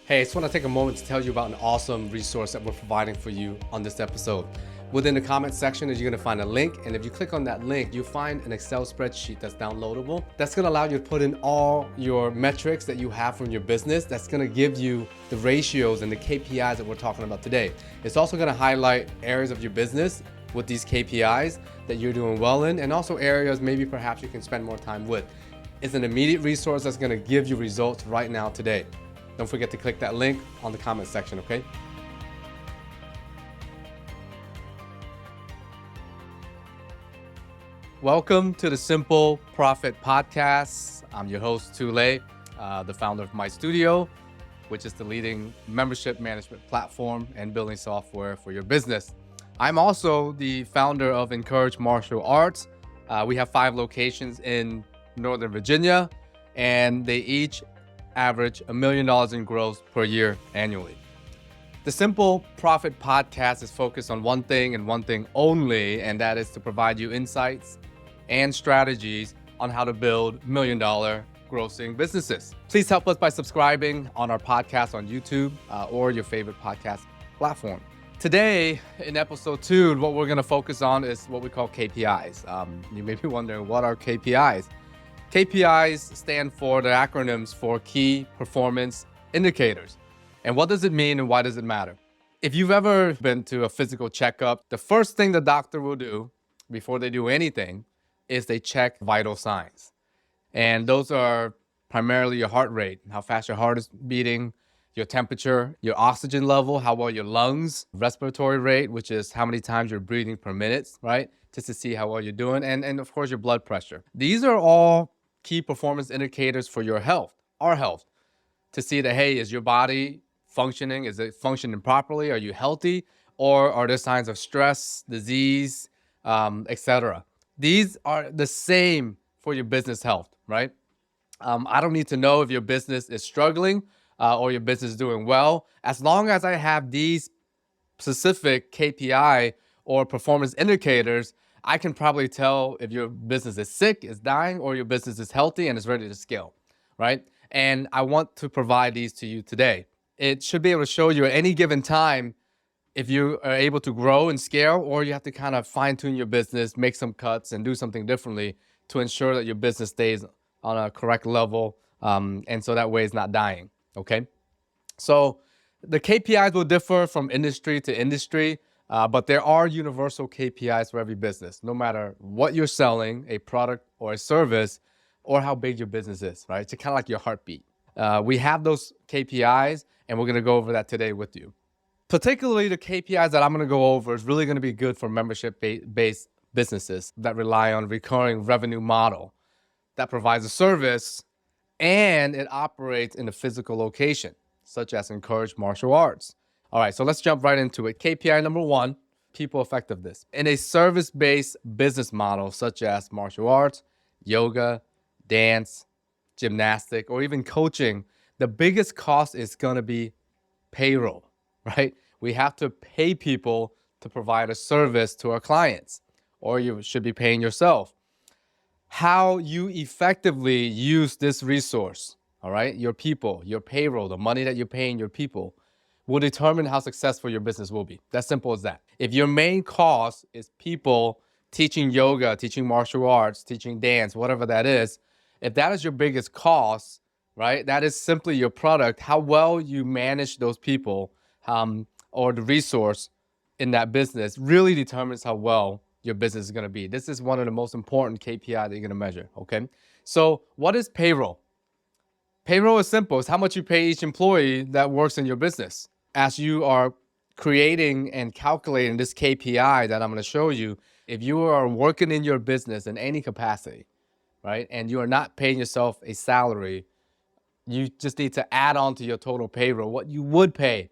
Hey, I just want to take a moment to tell you about an awesome resource that we're providing for you on this episode. Within the comment section, you're going to find a link, and if you click on that link, you'll find an Excel spreadsheet that's downloadable. That's going to allow you to put in all your metrics that you have from your business. That's going to give you the ratios and the KPIs that we're talking about today. It's also going to highlight areas of your business with these KPIs that you're doing well in, and also areas maybe perhaps you can spend more time with. It's an immediate resource that's going to give you results right now today. Don't forget to click that link on the comment section, okay? Welcome to the Simple Profit Podcast. I'm your host, Tule, the founder of MyStudio, which is the leading membership management platform and building software for your business. I'm also the founder of Encourage Martial Arts. We have 5 locations in Northern Virginia, and they each average $1 million in growth per year annually. The Simple Profit Podcast is focused on one thing and one thing only, and that is to provide you insights and strategies on how to build $1 million grossing businesses. Please help us by subscribing on our podcast on YouTube or your favorite podcast platform. Today, in episode 2, what we're going to focus on is what we call KPIs. You may be wondering, what are KPIs? KPIs stand for the acronyms for Key Performance Indicators. And what does it mean and why does it matter? If you've ever been to a physical checkup, the first thing the doctor will do before they do anything is they check vital signs. And those are primarily your heart rate, how fast your heart is beating, your temperature, your oxygen level, how well your lungs, respiratory rate, which is how many times you're breathing per minute, right? Just to see how well you're doing. And of course, your blood pressure. These are all key performance indicators for your health, our health, to see that, hey, is your body functioning? Is it functioning properly? Are you healthy? Or are there signs of stress, disease, etc.? These are the same for your business health, right? I don't need to know if your business is struggling or your business is doing well. As long as I have these specific KPI or performance indicators, I can probably tell if your business is sick, is dying, or your business is healthy and is ready to scale, right? And I want to provide these to you today. It should be able to show you at any given time if you are able to grow and scale, or you have to kind of fine tune your business, make some cuts and do something differently to ensure that your business stays on a correct level. And so that way it's not dying, okay? So the KPIs will differ from industry to industry, but there are universal KPIs for every business, no matter what you're selling, a product or a service, or how big your business is, right? It's kind of like your heartbeat. We have those KPIs, and we're going to go over that today with you. Particularly the KPIs that I'm going to go over is really going to be good for membership-based businesses that rely on recurring revenue model that provides a service and it operates in a physical location, such as Encourage Martial Arts. All right, so let's jump right into it. KPI number 1, people effectiveness. In a service-based business model, such as martial arts, yoga, dance, gymnastic, or even coaching, the biggest cost is going to be payroll, right? We have to pay people to provide a service to our clients, or you should be paying yourself. How you effectively use this resource, all right, your people, your payroll, the money that you're paying your people, will determine how successful your business will be. That's simple as that. If your main cost is people teaching yoga, teaching martial arts, teaching dance, whatever that is, if that is your biggest cost, right, that is simply your product, how well you manage those people or the resource in that business really determines how well your business is going to be. This is one of the most important KPI that you're going to measure, okay? So what is payroll? Payroll is simple. It's how much you pay each employee that works in your business. As you are creating and calculating this KPI that I'm going to show you, if you are working in your business in any capacity, right, and you are not paying yourself a salary, you just need to add on to your total payroll what you would pay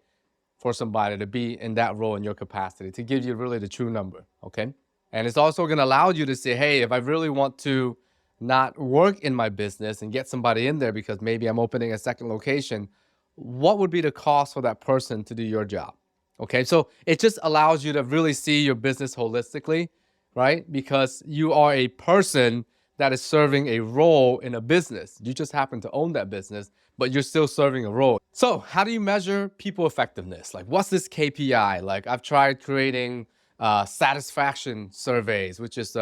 for somebody to be in that role in your capacity to give you really the true number, okay? And it's also going to allow you to say, hey, if I really want to not work in my business and get somebody in there because maybe I'm opening a second location, what would be the cost for that person to do your job? Okay, so it just allows you to really see your business holistically, right? Because you are a person that is serving a role in a business. You just happen to own that business, but you're still serving a role. So how do you measure people effectiveness? Like, what's this KPI? Like, I've tried creating satisfaction surveys, which is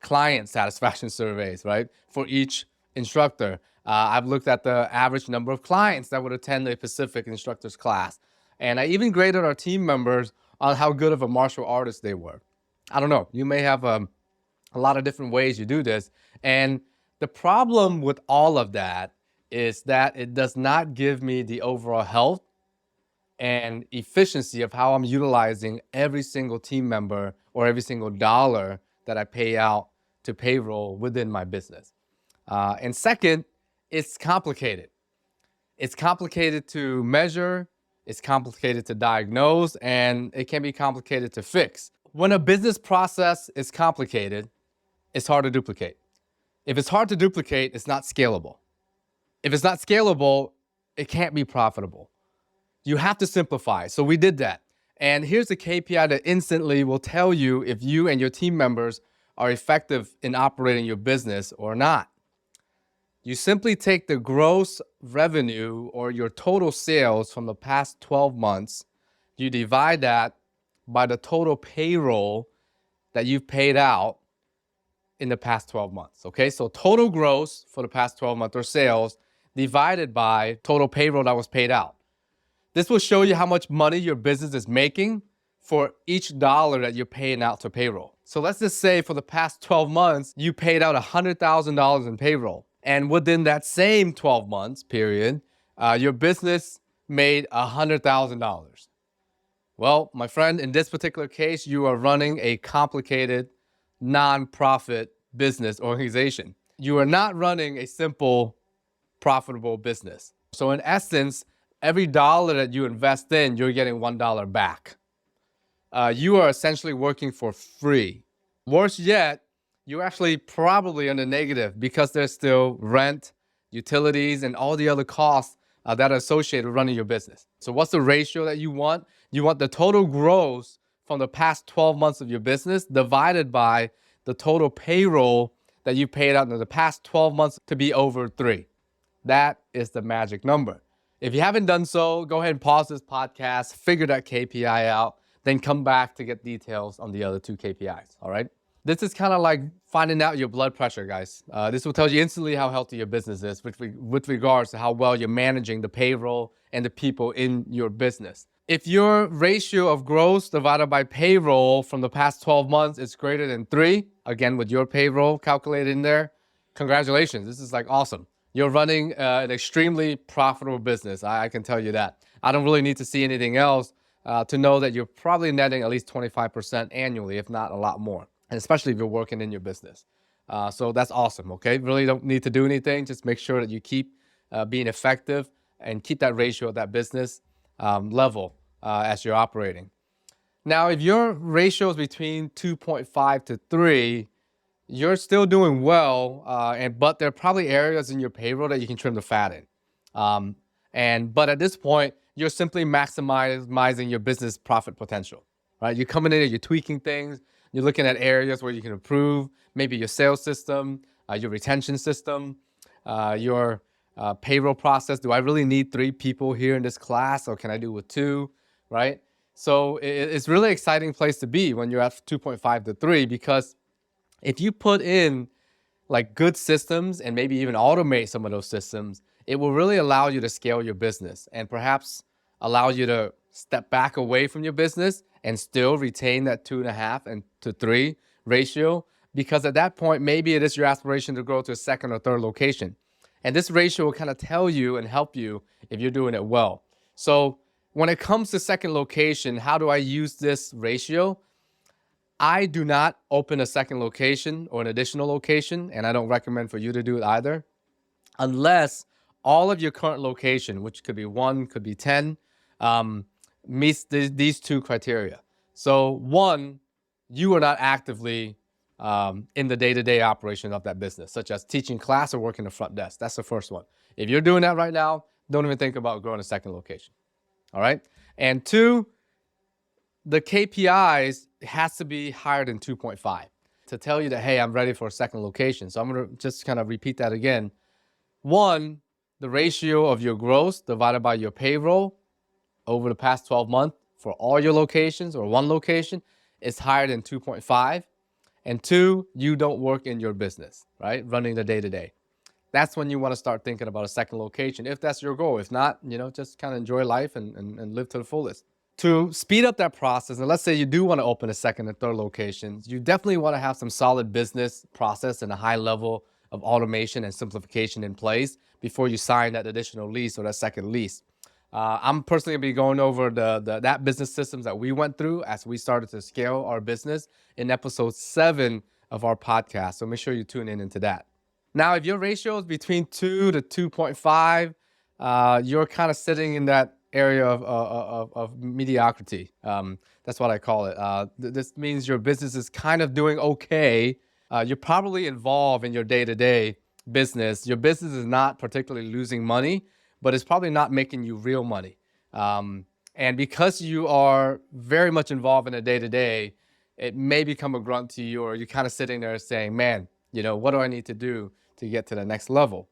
client satisfaction surveys, right? For each instructor. I've looked at the average number of clients that would attend a Pacific instructor's class. And I even graded our team members on how good of a martial artist they were. I don't know. You may have a lot of different ways you do this. And the problem with all of that is that it does not give me the overall health and efficiency of how I'm utilizing every single team member or every single dollar that I pay out to payroll within my business. And second, it's complicated. It's complicated to measure, it's complicated to diagnose, and it can be complicated to fix. When a business process is complicated, it's hard to duplicate. If it's hard to duplicate, it's not scalable. If it's not scalable, it can't be profitable. You have to simplify. So we did that. And here's a KPI that instantly will tell you if you and your team members are effective in operating your business or not. You simply take the gross revenue or your total sales from the past 12 months, you divide that by the total payroll that you've paid out in the past 12 months, okay? So total gross for the past 12 months or sales divided by total payroll that was paid out. This will show you how much money your business is making for each dollar that you're paying out to payroll. So let's just say for the past 12 months, you paid out $100,000 in payroll. And within that same 12 months period, your business made $100,000. Well, my friend, in this particular case, you are running a complicated nonprofit business organization. You are not running a simple, profitable business. So in essence, every dollar that you invest in, you're getting $1 back. You are essentially working for free. Worse yet, you're actually probably in the negative because there's still rent, utilities, and all the other costs that are associated with running your business. So what's the ratio that you want? You want the total gross from the past 12 months of your business divided by the total payroll that you paid out in the past 12 months to be over 3. That is the magic number. If you haven't done so, go ahead and pause this podcast, figure that KPI out, then come back to get details on the other 2 KPIs, all right? This is kind of like finding out your blood pressure, guys. This will tell you instantly how healthy your business is with regards to how well you're managing the payroll and the people in your business. If your ratio of gross divided by payroll from the past 12 months is greater than 3, again, with your payroll calculated in there, congratulations. This is like awesome. You're running an extremely profitable business. I can tell you that. I don't really need to see anything else to know that you're probably netting at least 25% annually, if not a lot more. And especially if you're working in your business. So that's awesome, okay? Really don't need to do anything. Just make sure that you keep being effective and keep that ratio of that business level as you're operating. Now, if your ratio is between 2.5 to 3, you're still doing well, but there are probably areas in your payroll that you can trim the fat in. But at this point, you're simply maximizing your business profit potential, right? You're coming in and you're tweaking things. You're looking at areas where you can improve, maybe your sales system, your retention system, your payroll process. Do I really need 3 people here in this class, or can I do with 2, right? So it's really exciting place to be when you're at 2.5 to 3, because if you put in like good systems and maybe even automate some of those systems, it will really allow you to scale your business and perhaps allow you to step back away from your business and still retain that 2.5 and to 3 ratio, because at that point, maybe it is your aspiration to grow to a 2nd or 3rd location. And this ratio will kind of tell you and help you if you're doing it well. So when it comes to 2nd location, how do I use this ratio? I do not open a 2nd location or an additional location, and I don't recommend for you to do it either, unless all of your current location, which could be 1, could be 10, meets these 2 criteria. So 1, you are not actively in the day-to-day operation of that business, such as teaching class or working the front desk. That's the first one. If you're doing that right now, don't even think about growing a 2nd location. All right? And 2, the KPIs has to be higher than 2.5 to tell you that, hey, I'm ready for a 2nd location. So I'm going to just kind of repeat that again. 1, the ratio of your gross divided by your payroll over the past 12 months for all your locations or one location is higher than 2.5. And 2, you don't work in your business, right? Running the day-to-day. That's when you want to start thinking about a second location, if that's your goal. If not, just kind of enjoy life and live to the fullest. To speed up that process, and let's say you do want to open a second and third location, you definitely want to have some solid business process and a high level of automation and simplification in place before you sign that additional lease or that second lease. I'm personally going to be going over that business systems that we went through as we started to scale our business in episode 7 of our podcast. So make sure you tune in into that. Now, if your ratio is between 2 to 2.5, you're kind of sitting in that area of mediocrity. That's what I call it. This means your business is kind of doing okay. You're probably involved in your day-to-day business. Your business is not particularly losing money, but it's probably not making you real money. And because you are very much involved in the day-to-day, it may become a grunt to you, or you're kind of sitting there saying, man, what do I need to do to get to the next level?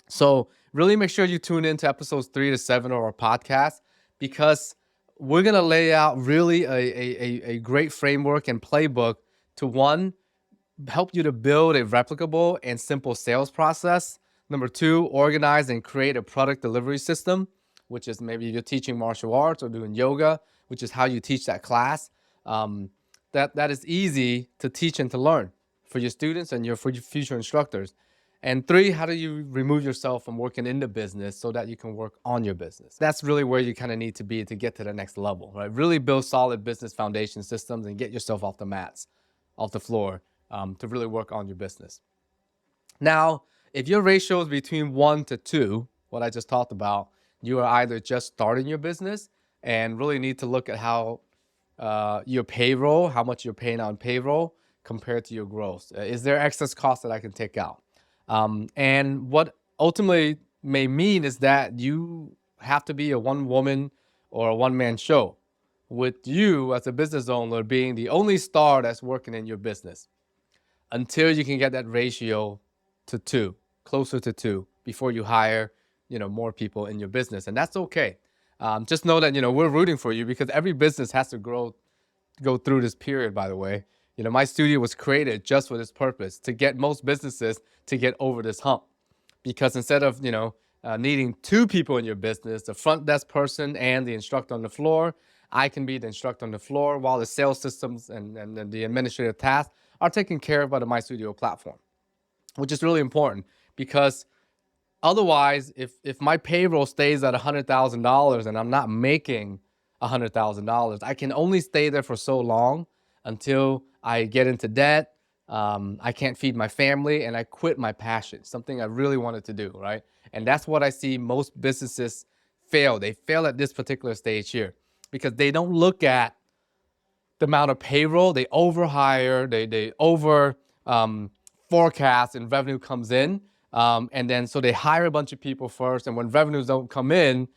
So really make sure you tune into episodes 3 to 7 of our podcast, because we're going to lay out really a great framework and playbook to, one, help you to build a replicable and simple sales process. Number 2, organize and create a product delivery system, which is maybe you're teaching martial arts or doing yoga, which is how you teach that class. That is easy to teach and to learn for your students and for your future instructors. And 3, how do you remove yourself from working in the business so that you can work on your business? That's really where you kind of need to be to get to the next level, right? Really build solid business foundation systems and get yourself off the mats, off the floor, to really work on your business. Now, if your ratio is between 1 to 2, what I just talked about, you are either just starting your business and really need to look at how your payroll, how much you're paying on payroll compared to your gross. Is there excess cost that I can take out? And what ultimately may mean is that you have to be a one-woman or a one-man show, with you as a business owner being the only star that's working in your business, until you can get that ratio to 2, closer to 2, before you hire, more people in your business. And that's okay. Just know that, we're rooting for you, because every business has to go through this period, by the way. MyStudio was created just for this purpose, to get most businesses to get over this hump. Because instead of, needing 2 people in your business, the front desk person and the instructor on the floor, I can be the instructor on the floor, while the sales systems and the administrative tasks are taken care of by the MyStudio platform, which is really important. Because otherwise, if my payroll stays at $100,000 and I'm not making $100,000, I can only stay there for so long until I get into debt, I can't feed my family, and I quit my passion, something I really wanted to do, right? And that's what I see most businesses fail. They fail at this particular stage here, because they don't look at the amount of payroll. They overhire, they over forecast, and revenue comes in. And then so they hire a bunch of people first, and when revenues don't come in,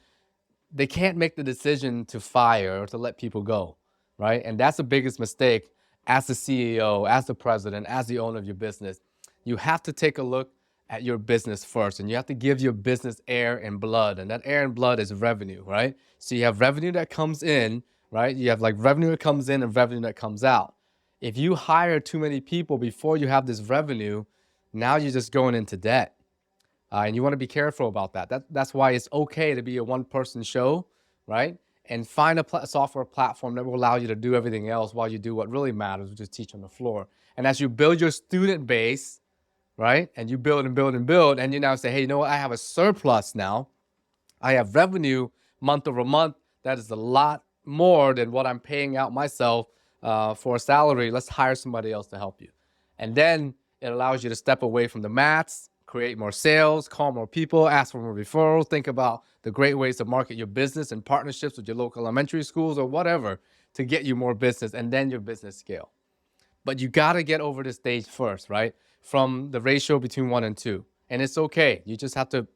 they can't make the decision to fire or to let people go, right? And that's the biggest mistake as the CEO, as the president, as the owner of your business. You have to take a look at your business first, and you have to give your business air and blood, and that air and blood is revenue, right? So you have revenue that comes in, right? You have like revenue that comes in and revenue that comes out. If you hire too many people before you have this revenue, now you're just going into debt. And you want to be careful about that. That's why it's okay to be a one-person show, right? And find a software platform that will allow you to do everything else while you do what really matters, which is teach on the floor. And as you build your student base, right, and you build and build and build, and you now say, hey, you know what? I have a surplus now. I have revenue month over month. That is a lot more than what I'm paying out myself for a salary. Let's hire somebody else to help you. And then it allows you to step away from the mats, create more sales, call more people, ask for more referrals, think about the great ways to market your business and partnerships with your local elementary schools or whatever to get you more business, and then your business scale. But you got to get over this stage first, right? From the ratio between 1 and 2. And it's okay. You just have to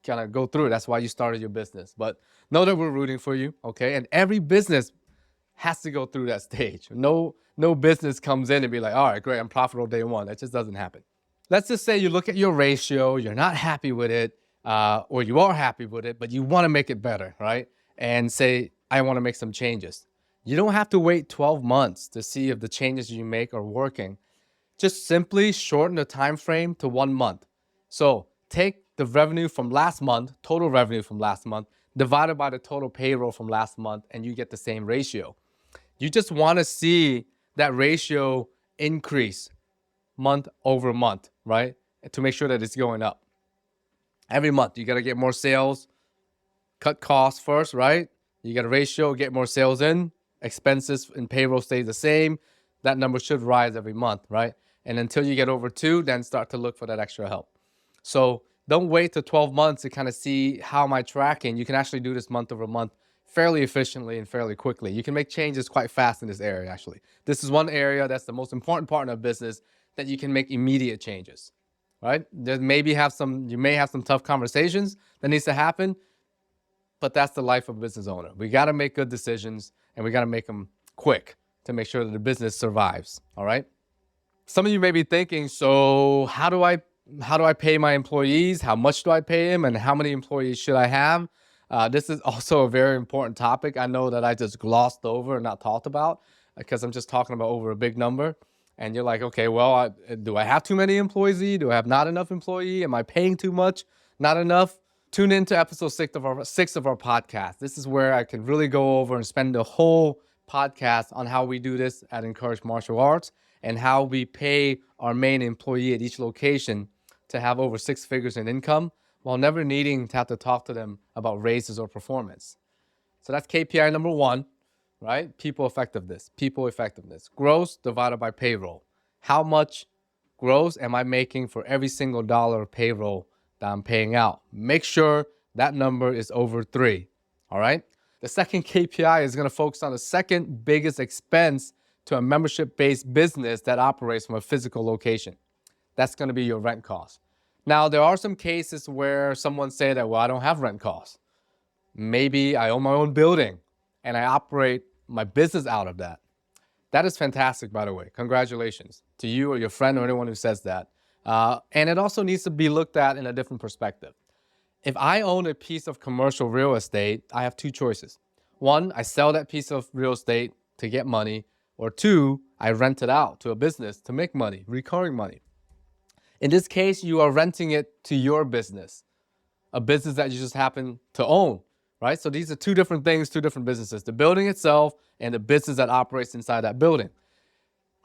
kind of go through it. That's why you started your business. But know that we're rooting for you, okay? And every business has to go through that stage. No business comes in and be like, all right, great, I'm profitable day 1. That just doesn't happen. Let's just say you look at your ratio, you're not happy with it, or you are happy with it, but you want to make it better, right? And say, I want to make some changes. You don't have to wait 12 months to see if the changes you make are working. Just simply shorten the time frame to 1 month. So take the revenue from last month, total revenue from last month, divided by the total payroll from last month, and you get the same ratio. You just want to see that ratio increase month over month, right? To make sure that it's going up. Every month, you got to get more sales, cut costs first, right? You got a ratio, get more sales in, expenses and payroll stays the same. That number should rise every month, right? And until you get over 2, then start to look for that extra help. So don't wait till 12 months to kind of see how am I tracking. You can actually do this month over month fairly efficiently and fairly quickly. You can make changes quite fast in this area, actually. This is one area that's the most important part of business that you can make immediate changes, right? You may have some tough conversations that needs to happen, but that's the life of a business owner. We got to make good decisions, and we got to make them quick to make sure that the business survives, all right? Some of you may be thinking, so how do I pay my employees? How much do I pay them? And how many employees should I have? This is also a very important topic. I know that I just glossed over and not talked about because I'm just talking about over a big number. And you're like, okay, well, do I have too many employees? Do I have not enough employee? Am I paying too much? Not enough? Tune into episode 6 of our podcast. This is where I can really go over and spend the whole podcast on how we do this at Encourage Martial Arts and how we pay our main employee at each location to have over 6 figures in income while never needing to have to talk to them about raises or performance. So that's KPI number 1, right? People effectiveness. Gross divided by payroll. How much gross am I making for every single dollar of payroll that I'm paying out? Make sure that number is over 3, all right? The second KPI is going to focus on the second biggest expense to a membership-based business that operates from a physical location. That's going to be your rent cost. Now, there are some cases where someone say that, well, I don't have rent costs. Maybe I own my own building and I operate my business out of that. That is fantastic, by the way. Congratulations to you or your friend or anyone who says that. And it also needs to be looked at in a different perspective. If I own a piece of commercial real estate, I have 2 choices. 1, I sell that piece of real estate to get money, or 2, I rent it out to a business to make money, recurring money. In this case, you are renting it to your business, a business that you just happen to own, right? So these are 2 different things, 2 different businesses, the building itself and the business that operates inside that building.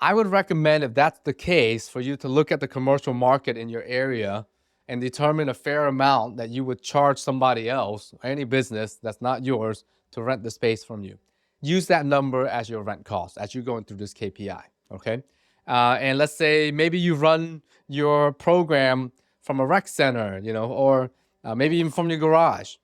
I would recommend, if that's the case, for you to look at the commercial market in your area and determine a fair amount that you would charge somebody else, any business that's not yours, to rent the space from you. Use that number as your rent cost as you're going through this KPI, okay? And let's say maybe you run your program from a rec center, or maybe even from your garage,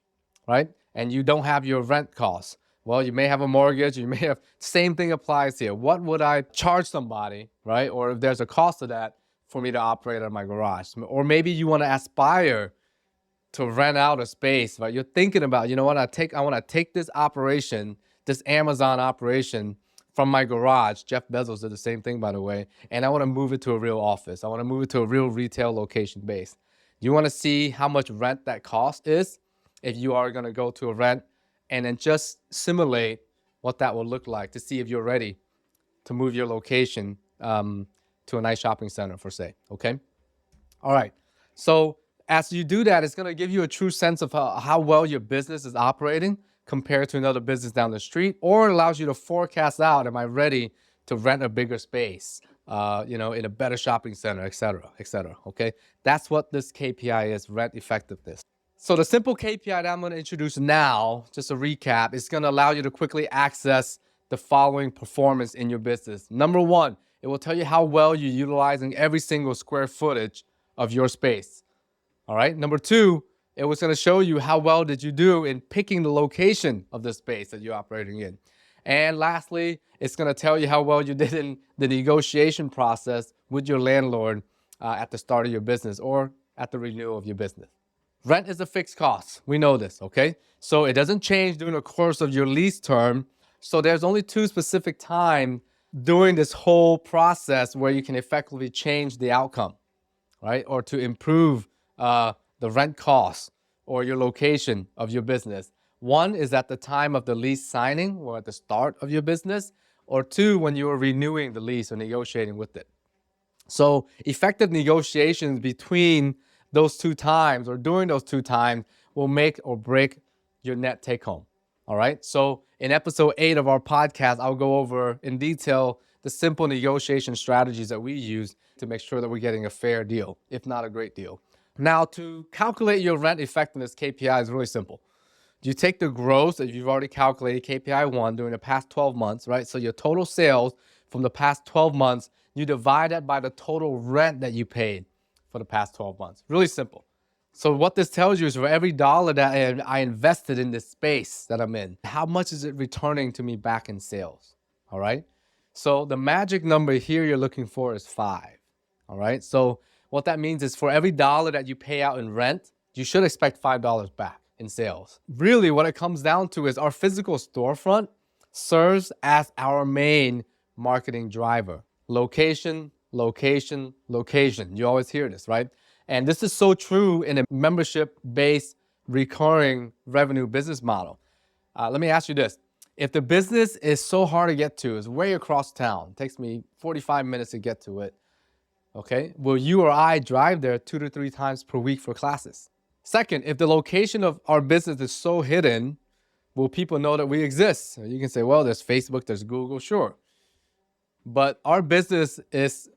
right? And you don't have your rent costs. Well, you may have a mortgage, you may have, same thing applies here. What would I charge somebody, right? Or if there's a cost to that for me to operate out of my garage. Or maybe you want to aspire to rent out a space, right? You're thinking about, I want to take this operation, this Amazon operation from my garage. Jeff Bezos did the same thing, by the way. And I want to move it to a real office. I want to move it to a real retail location base. You want to see how much rent that cost is if you are going to go to a rent, and then just simulate what that will look like to see if you're ready to move your location to a nice shopping center, for say, okay? All right, so as you do that, it's gonna give you a true sense of how well your business is operating compared to another business down the street, or it allows you to forecast out, am I ready to rent a bigger space, in a better shopping center, et cetera, okay? That's what this KPI is, rent effectiveness. So the simple KPI that I'm going to introduce now, just a recap, is going to allow you to quickly access the following performance in your business. Number 1, it will tell you how well you're utilizing every single square footage of your space. All right. Number 2, it was going to show you how well did you do in picking the location of the space that you're operating in. And lastly, it's going to tell you how well you did in the negotiation process with your landlord at the start of your business or at the renewal of your business. Rent is a fixed cost. We know this, okay? So it doesn't change during the course of your lease term. So there's only 2 specific times during this whole process where you can effectively change the outcome, right? Or to improve the rent cost. or your location of your business. One is at the time of the lease signing or at the start of your business, or two, when you are renewing the lease or negotiating with it. So effective negotiations between those two times or during those two times will make or break your net take home. All right. So in episode 8 of our podcast, I'll go over in detail the simple negotiation strategies that we use to make sure that we're getting a fair deal, if not a great deal. Now, to calculate your rent effectiveness KPI is really simple. You take the gross that you've already calculated, KPI 1, during the past 12 months, right? So your total sales from the past 12 months, you divide that by the total rent that you paid for the past 12 months. Really simple. So what this tells you is for every dollar that I invested in this space that I'm in, how much is it returning to me back in sales? All right. So the magic number here you're looking for is 5. All right. So what that means is for every dollar that you pay out in rent, you should expect $5 back in sales. Really, what it comes down to is our physical storefront serves as our main marketing driver. Location, location, location. You always hear this, right? And this is so true in a membership-based recurring revenue business model. Let me ask you this. If the business is so hard to get to, it's way across town, it takes me 45 minutes to get to it, okay? Will you or I drive there 2 to 3 times per week for classes? Second, if the location of our business is so hidden, will people know that we exist? You can say, well, there's Facebook, there's Google, sure. But our business is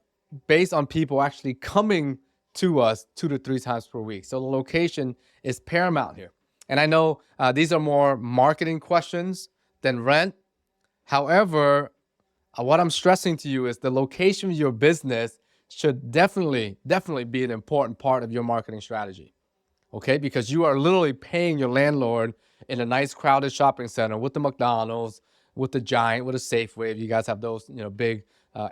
based on people actually coming to us 2 to 3 times per week. So the location is paramount here. And I know these are more marketing questions than rent. However, what I'm stressing to you is the location of your business should definitely be an important part of your marketing strategy. Okay, because you are literally paying your landlord in a nice crowded shopping center with the McDonald's, with the Giant, with a Safeway. If you guys have those, big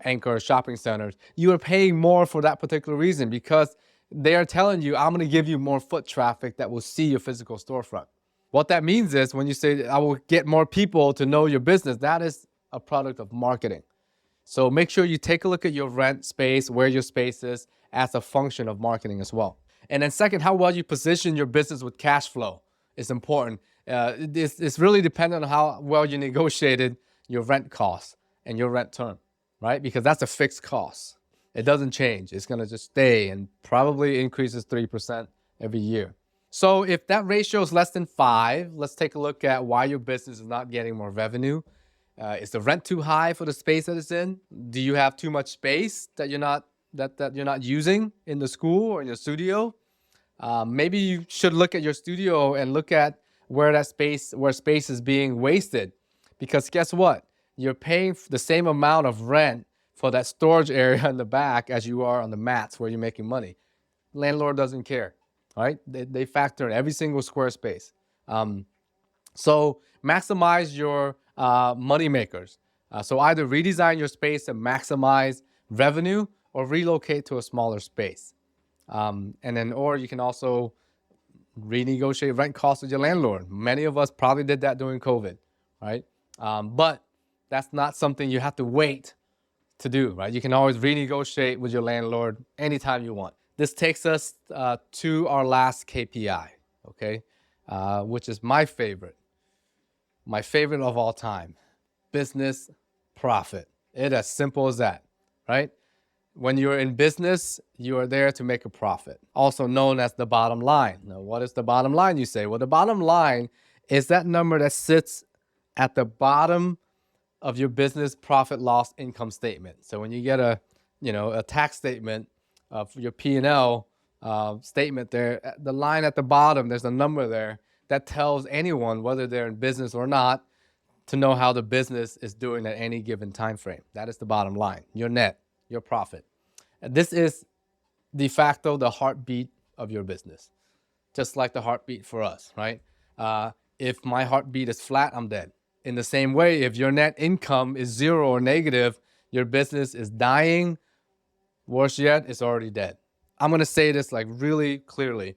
anchor shopping centers, you are paying more for that particular reason because they are telling you, I'm going to give you more foot traffic that will see your physical storefront. What that means is when you say, I will get more people to know your business, that is a product of marketing. So make sure you take a look at your rent space, where your space is, as a function of marketing as well. And then second, how well you position your business with cash flow is important. It's really dependent on how well you negotiated your rent costs and your rent term, right? Because that's a fixed cost. It doesn't change. It's going to just stay and probably increases 3% every year. So if that ratio is less than 5, let's take a look at why your business is not getting more revenue. Is the rent too high for the space that it's in? Do you have too much space that you're not using in the school or in your studio? Maybe you should look at your studio and look at where space is being wasted. Because guess what? You're paying the same amount of rent for that storage area in the back as you are on the mats where you're making money. Landlord doesn't care, right? They factor in every single square space. So maximize your money makers. So either redesign your space to maximize revenue or relocate to a smaller space. Or you can also renegotiate rent costs with your landlord. Many of us probably did that during COVID, right? But that's not something you have to wait to do, right? You can always renegotiate with your landlord anytime you want. This takes us to our last KPI, okay? Which is my favorite of all time, business profit. It's as simple as that, right? When you're in business, you are there to make a profit, also known as the bottom line. Now, what is the bottom line, you say? Well, the bottom line is that number that sits at the bottom of your business profit loss income statement. So when you get a tax statement of your P&L statement there, the line at the bottom, there's a number there that tells anyone whether they're in business or not to know how the business is doing at any given time frame. That is the bottom line, your net, your profit. And this is de facto the heartbeat of your business, just like the heartbeat for us, right? If my heartbeat is flat, I'm dead. In the same way, if your net income is 0 or negative, your business is dying. Worse yet, it's already dead. I'm going to say this like really clearly.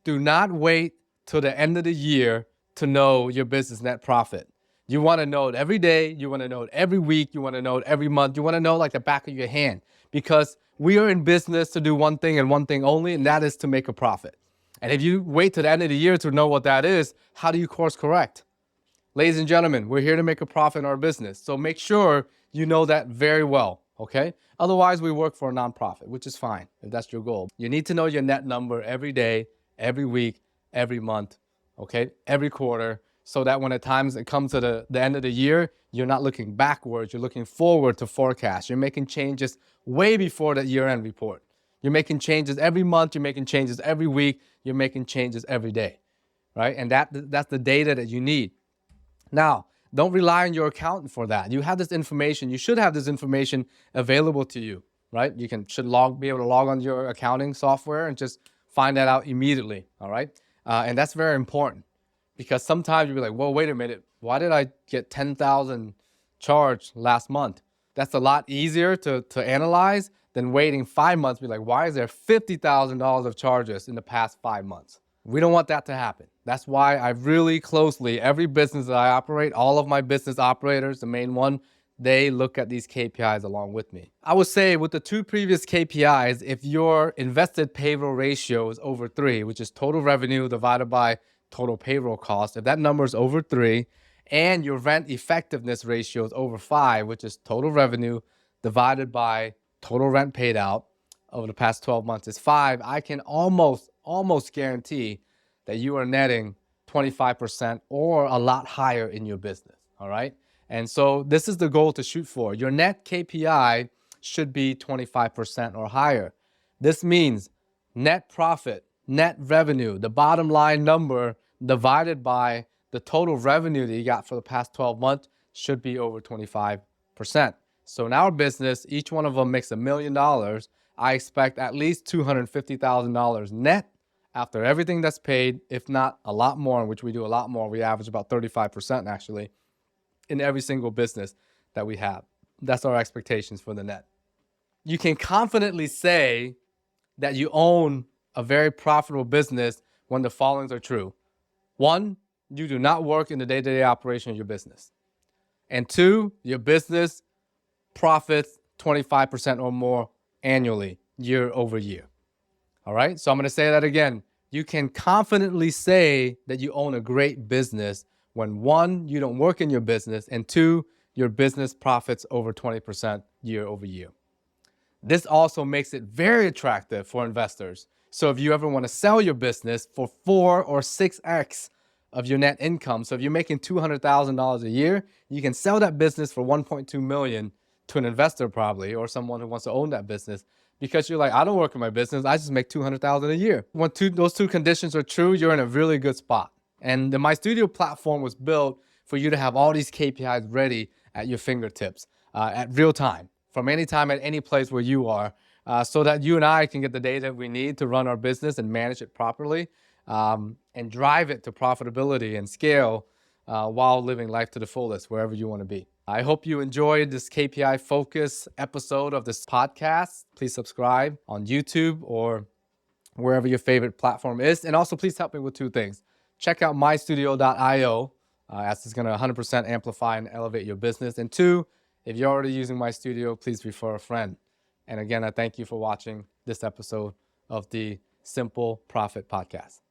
Do not wait till the end of the year to know your business net profit. You want to know it every day. You want to know it every week. You want to know it every month. You want to know like the back of your hand, because we are in business to do one thing and one thing only, and that is to make a profit. And if you wait to the end of the year to know what that is, how do you course correct? Ladies and gentlemen, we're here to make a profit in our business. So make sure you know that very well, okay? Otherwise, we work for a nonprofit, which is fine if that's your goal. You need to know your net number every day, every week, every month, okay? Every quarter, so that when at times it comes to the end of the year, you're not looking backwards, you're looking forward to forecast. You're making changes way before that year-end report. You're making changes every month, you're making changes every week, you're making changes every day, right? And that's the data that you need. Now, don't rely on your accountant for that. You have this information. You should have this information available to you, right? You should be able to log on to your accounting software and just find that out immediately, all right? And that's very important because sometimes you'll be like, well, wait a minute. Why did I get $10,000 charged last month? That's a lot easier to analyze than waiting 5 months. Be like, why is there $50,000 of charges in the past 5 months? We don't want that to happen. That's why I really closely, every business that I operate, all of my business operators, the main one, they look at these KPIs along with me. I would say with the two previous KPIs, if your invested payroll ratio is over 3, which is total revenue divided by total payroll cost, if that number is over 3, and your rent effectiveness ratio is over 5, which is total revenue divided by total rent paid out over the past 12 months is 5, I can almost guarantee that you are netting 25% or a lot higher in your business, all right? And so this is the goal to shoot for. Your net KPI should be 25% or higher. This means net profit, net revenue, the bottom line number divided by the total revenue that you got for the past 12 months should be over 25%. So in our business, each one of them makes $1 million. I expect at least $250,000 net after everything that's paid, if not a lot more, which we do a lot more. We average about 35% actually in every single business that we have. That's our expectations for the net. You can confidently say that you own a very profitable business when the followings are true. 1, you do not work in the day-to-day operation of your business. And 2, your business profits 25% or more annually, year over year. All right, so I'm going to say that again. You can confidently say that you own a great business when 1, you don't work in your business, and 2, your business profits over 20% year over year. This also makes it very attractive for investors. So if you ever want to sell your business for 4 or 6x of your net income, so if you're making $200,000 a year, you can sell that business for $1.2 million to an investor probably, or someone who wants to own that business, because you're like, I don't work in my business, I just make $200,000 a year. When those two conditions are true, you're in a really good spot. And the MyStudio platform was built for you to have all these KPIs ready at your fingertips at real time, from any time at any place where you are, so that you and I can get the data we need to run our business and manage it properly and drive it to profitability and scale while living life to the fullest wherever you want to be. I hope you enjoyed this KPI focus episode of this podcast. Please subscribe on YouTube or wherever your favorite platform is. And also please help me with 2 things. Check out MyStudio.io as it's going to 100% amplify and elevate your business. And 2, if you're already using MyStudio, please refer a friend. And again, I thank you for watching this episode of the Simple Profit Podcast.